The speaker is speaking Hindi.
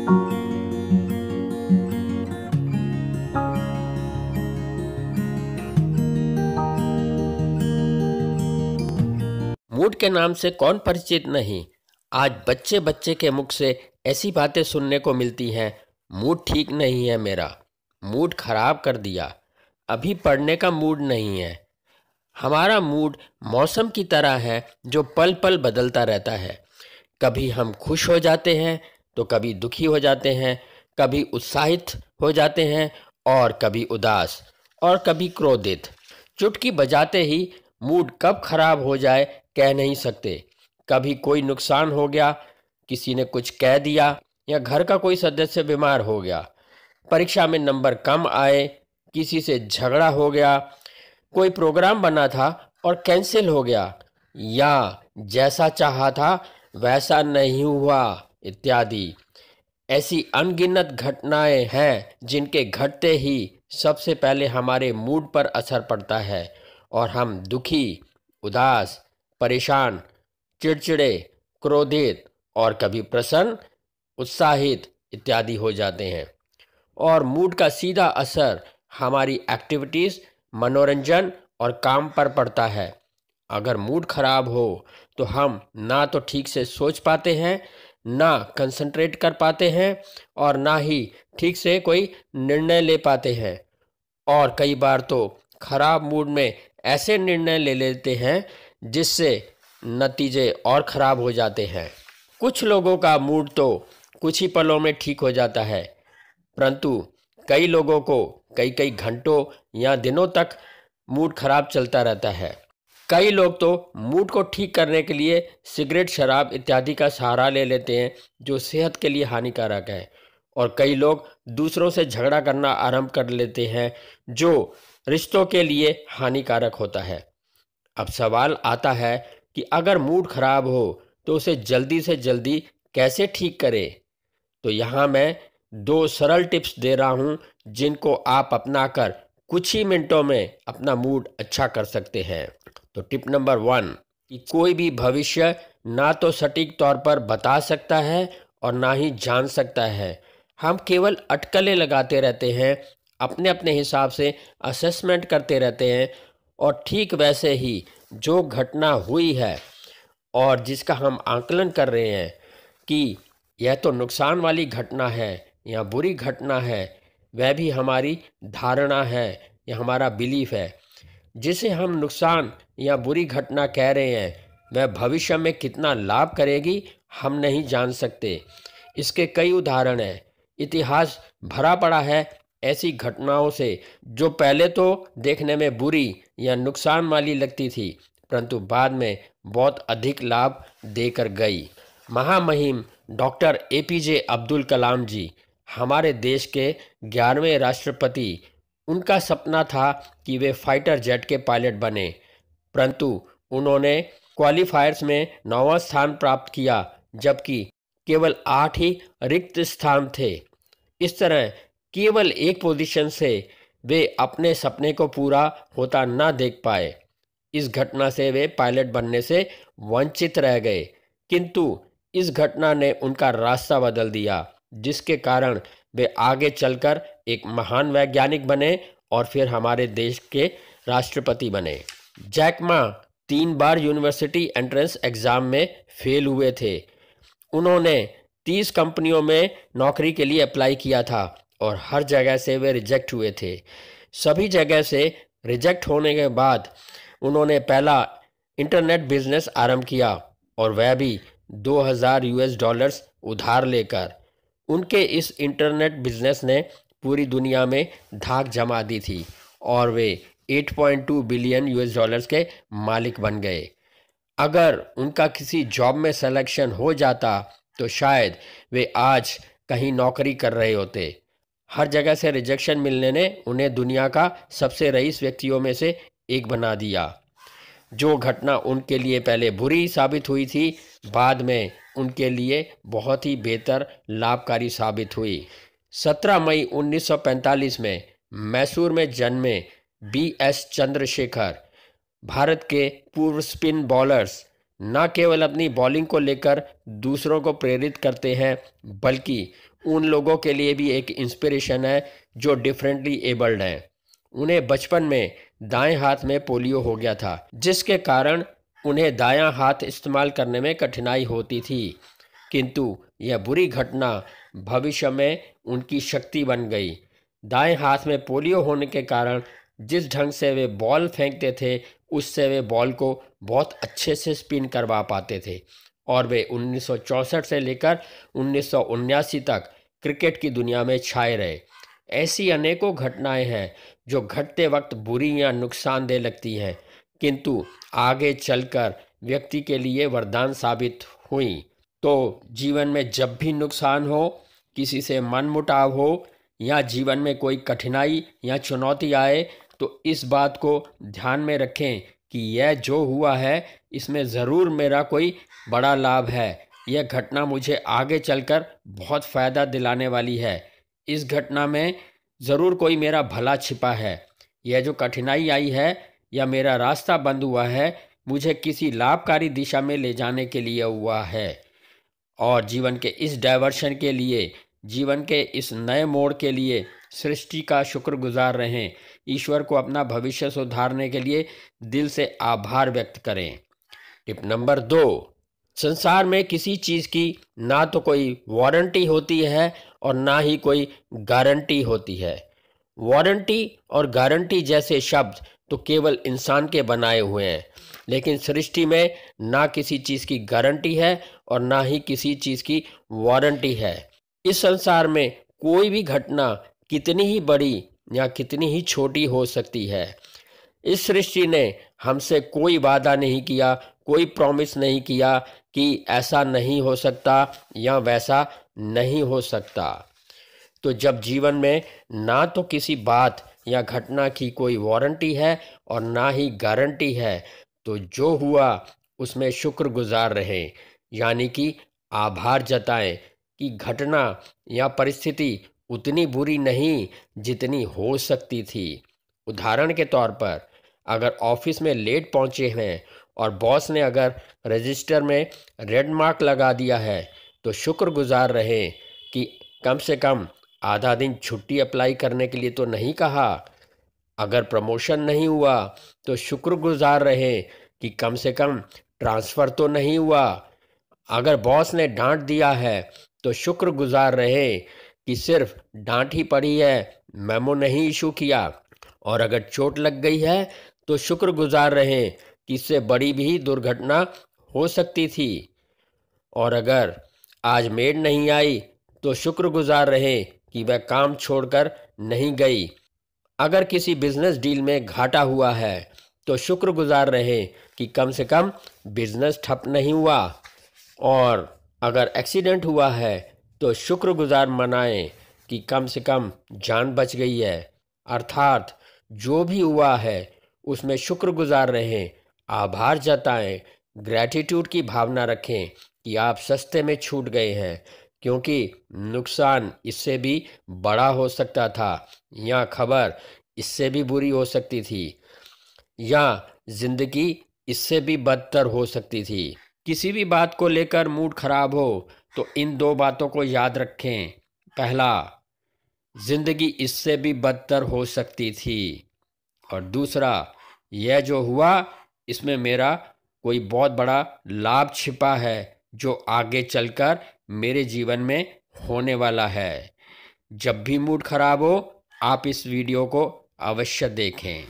मूड के नाम से कौन परिचित नहीं। आज बच्चे बच्चे के मुख से ऐसी बातें सुनने को मिलती हैं, मूड ठीक नहीं है मेरा, मूड खराब कर दिया, अभी पढ़ने का मूड नहीं है। हमारा मूड मौसम की तरह है जो पल पल बदलता रहता है। कभी हम खुश हो जाते हैं तो कभी दुखी हो जाते हैं, कभी उत्साहित हो जाते हैं और कभी उदास और कभी क्रोधित। चुटकी बजाते ही मूड कब खराब हो जाए कह नहीं सकते। कभी कोई नुकसान हो गया, किसी ने कुछ कह दिया या घर का कोई सदस्य बीमार हो गया, परीक्षा में नंबर कम आए, किसी से झगड़ा हो गया, कोई प्रोग्राम बना था और कैंसिल हो गया, या जैसा चाहा था वैसा नहीं हुआ इत्यादि। ऐसी अनगिनत घटनाएं हैं जिनके घटते ही सबसे पहले हमारे मूड पर असर पड़ता है और हम दुखी, उदास, परेशान, चिड़चिड़े, क्रोधित और कभी प्रसन्न, उत्साहित इत्यादि हो जाते हैं। और मूड का सीधा असर हमारी एक्टिविटीज़, मनोरंजन और काम पर पड़ता है। अगर मूड खराब हो तो हम ना तो ठीक से सोच पाते हैं, ना कंसंट्रेट कर पाते हैं और ना ही ठीक से कोई निर्णय ले पाते हैं। और कई बार तो खराब मूड में ऐसे निर्णय ले लेते हैं जिससे नतीजे और खराब हो जाते हैं। कुछ लोगों का मूड तो कुछ ही पलों में ठीक हो जाता है, परंतु कई लोगों को कई कई घंटों या दिनों तक मूड खराब चलता रहता है। कई लोग तो मूड को ठीक करने के लिए सिगरेट, शराब इत्यादि का सहारा ले लेते हैं जो सेहत के लिए हानिकारक है। और कई लोग दूसरों से झगड़ा करना आरंभ कर लेते हैं जो रिश्तों के लिए हानिकारक होता है। अब सवाल आता है कि अगर मूड खराब हो तो उसे जल्दी से जल्दी कैसे ठीक करें। तो यहाँ मैं 2 सरल टिप्स दे रहा हूँ जिनको आप अपनाकर कुछ ही मिनटों में अपना मूड अच्छा कर सकते हैं। तो टिप नंबर 1 कि कोई भी भविष्य ना तो सटीक तौर पर बता सकता है और ना ही जान सकता है। हम केवल अटकलें लगाते रहते हैं, अपने अपने हिसाब से असेसमेंट करते रहते हैं और ठीक वैसे ही जो घटना हुई है और जिसका हम आकलन कर रहे हैं कि यह तो नुकसान वाली घटना है या बुरी घटना है, वह भी हमारी धारणा है या हमारा बिलीफ है। जिसे हम नुकसान या बुरी घटना कह रहे हैं वह भविष्य में कितना लाभ करेगी हम नहीं जान सकते। इसके कई उदाहरण हैं। इतिहास भरा पड़ा है ऐसी घटनाओं से जो पहले तो देखने में बुरी या नुकसान वाली लगती थी, परंतु बाद में बहुत अधिक लाभ देकर गई। महामहिम डॉक्टर APJ अब्दुल कलाम जी हमारे देश के 11वें राष्ट्रपति। उनका सपना था कि वे फाइटर जेट के पायलट बने, परंतु उन्होंने क्वालिफायर्स में 9वां स्थान प्राप्त किया, जबकि केवल 8 ही रिक्त स्थान थे। इस तरह केवल एक पोजीशन से वे अपने सपने को पूरा होता ना देख पाए। इस घटना से वे पायलट बनने से वंचित रह गए, किंतु इस घटना ने उनका रास्ता बदल दिया, जिसके कारण वे आगे चलकर एक महान वैज्ञानिक बने और फिर हमारे देश के राष्ट्रपति बने। जैक मा 3 बार यूनिवर्सिटी एंट्रेंस एग्ज़ाम में फेल हुए थे। उन्होंने 30 कंपनियों में नौकरी के लिए अप्लाई किया था और हर जगह से वे रिजेक्ट हुए थे। सभी जगह से रिजेक्ट होने के बाद उन्होंने पहला इंटरनेट बिजनेस आरंभ किया और वह भी $2000 उधार लेकर। उनके इस इंटरनेट बिजनेस ने पूरी दुनिया में धाक जमा दी थी और वे $8.2 बिलियन के मालिक बन गए। अगर उनका किसी जॉब में सिलेक्शन हो जाता तो शायद वे आज कहीं नौकरी कर रहे होते। हर जगह से रिजेक्शन मिलने ने उन्हें दुनिया का सबसे रईस व्यक्तियों में से एक बना दिया। जो घटना उनके लिए पहले बुरी साबित हुई थी, बाद में उनके लिए बहुत ही बेहतर लाभकारी साबित हुई। 17 मई 1945 में मैसूर में जन्मे BS चंद्रशेखर भारत के पूर्व स्पिन बॉलर्स न केवल अपनी बॉलिंग को लेकर दूसरों को प्रेरित करते हैं, बल्कि उन लोगों के लिए भी एक इंस्पिरेशन है जो डिफरेंटली एबल्ड हैं। उन्हें बचपन में दाएं हाथ में पोलियो हो गया था, जिसके कारण उन्हें दायां हाथ इस्तेमाल करने में कठिनाई होती थी, किंतु यह बुरी घटना भविष्य में उनकी शक्ति बन गई। दाएं हाथ में पोलियो होने के कारण जिस ढंग से वे बॉल फेंकते थे, उससे वे बॉल को बहुत अच्छे से स्पिन करवा पाते थे और वे 1964 से लेकर 1979 तक क्रिकेट की दुनिया में छाए रहे। ऐसी अनेकों घटनाएं हैं जो घटते वक्त बुरी या नुकसानदेह लगती हैं, किंतु आगे चलकर व्यक्ति के लिए वरदान साबित हुई। तो जीवन में जब भी नुकसान हो, किसी से मनमुटाव हो या जीवन में कोई कठिनाई या चुनौती आए, तो इस बात को ध्यान में रखें कि यह जो हुआ है इसमें ज़रूर मेरा कोई बड़ा लाभ है। यह घटना मुझे आगे चलकर बहुत फ़ायदा दिलाने वाली है। इस घटना में ज़रूर कोई मेरा भला छिपा है। यह जो कठिनाई आई है या मेरा रास्ता बंद हुआ है, मुझे किसी लाभकारी दिशा में ले जाने के लिए हुआ है। और जीवन के इस डायवर्शन के लिए, जीवन के इस नए मोड़ के लिए सृष्टि का शुक्रगुजार रहें। ईश्वर को अपना भविष्य सुधारने के लिए दिल से आभार व्यक्त करें। टिप नंबर 2, संसार में किसी चीज़ की ना तो कोई वारंटी होती है और ना ही कोई गारंटी होती है। वारंटी और गारंटी जैसे शब्द तो केवल इंसान के बनाए हुए हैं, लेकिन सृष्टि में ना किसी चीज़ की गारंटी है और ना ही किसी चीज़ की वारंटी है। इस संसार में कोई भी घटना कितनी ही बड़ी या कितनी ही छोटी हो सकती है। इस सृष्टि ने हमसे कोई वादा नहीं किया, कोई प्रॉमिस नहीं किया कि ऐसा नहीं हो सकता या वैसा नहीं हो सकता। तो जब जीवन में ना तो किसी बात या घटना की कोई वारंटी है और ना ही गारंटी है, तो जो हुआ उसमें शुक्रगुजार रहें, यानी कि आभार जताएं कि घटना या परिस्थिति उतनी बुरी नहीं जितनी हो सकती थी। उदाहरण के तौर पर, अगर ऑफिस में लेट पहुंचे हैं और बॉस ने अगर रजिस्टर में रेड मार्क लगा दिया है, तो शुक्रगुजार रहें कि कम से कम आधा दिन छुट्टी अप्लाई करने के लिए तो नहीं कहा। अगर प्रमोशन नहीं हुआ तो शुक्रगुजार रहें कि कम से कम ट्रांसफ़र तो नहीं हुआ। अगर बॉस ने डांट दिया है तो शुक्रगुजार रहें कि सिर्फ डांट ही पड़ी है, मेमो नहीं इशू किया। और अगर चोट लग गई है तो शुक्रगुजार रहें कि इससे बड़ी भी दुर्घटना हो सकती थी। और अगर आज मेड नहीं आई तो शुक्रगुजार रहें कि वह काम छोड़कर नहीं गई। अगर किसी बिजनेस डील में घाटा हुआ है तो शुक्रगुजार रहें कि कम से कम बिजनेस ठप नहीं हुआ। और अगर एक्सीडेंट हुआ है तो शुक्रगुजार मनाएं कि कम से कम जान बच गई है। अर्थात जो भी हुआ है उसमें शुक्रगुजार रहें, आभार जताएं, ग्रैटिट्यूड की भावना रखें कि आप सस्ते में छूट गए हैं, क्योंकि नुकसान इससे भी बड़ा हो सकता था, या खबर इससे भी बुरी हो सकती थी, या जिंदगी इससे भी बदतर हो सकती थी। किसी भी बात को लेकर मूड खराब हो तो इन 2 बातों को याद रखें। पहला, जिंदगी इससे भी बदतर हो सकती थी, और दूसरा, यह जो हुआ इसमें मेरा कोई बहुत बड़ा लाभ छिपा है जो आगे चलकर मेरे जीवन में होने वाला है। जब भी मूड खराब हो, आप इस वीडियो को अवश्य देखें।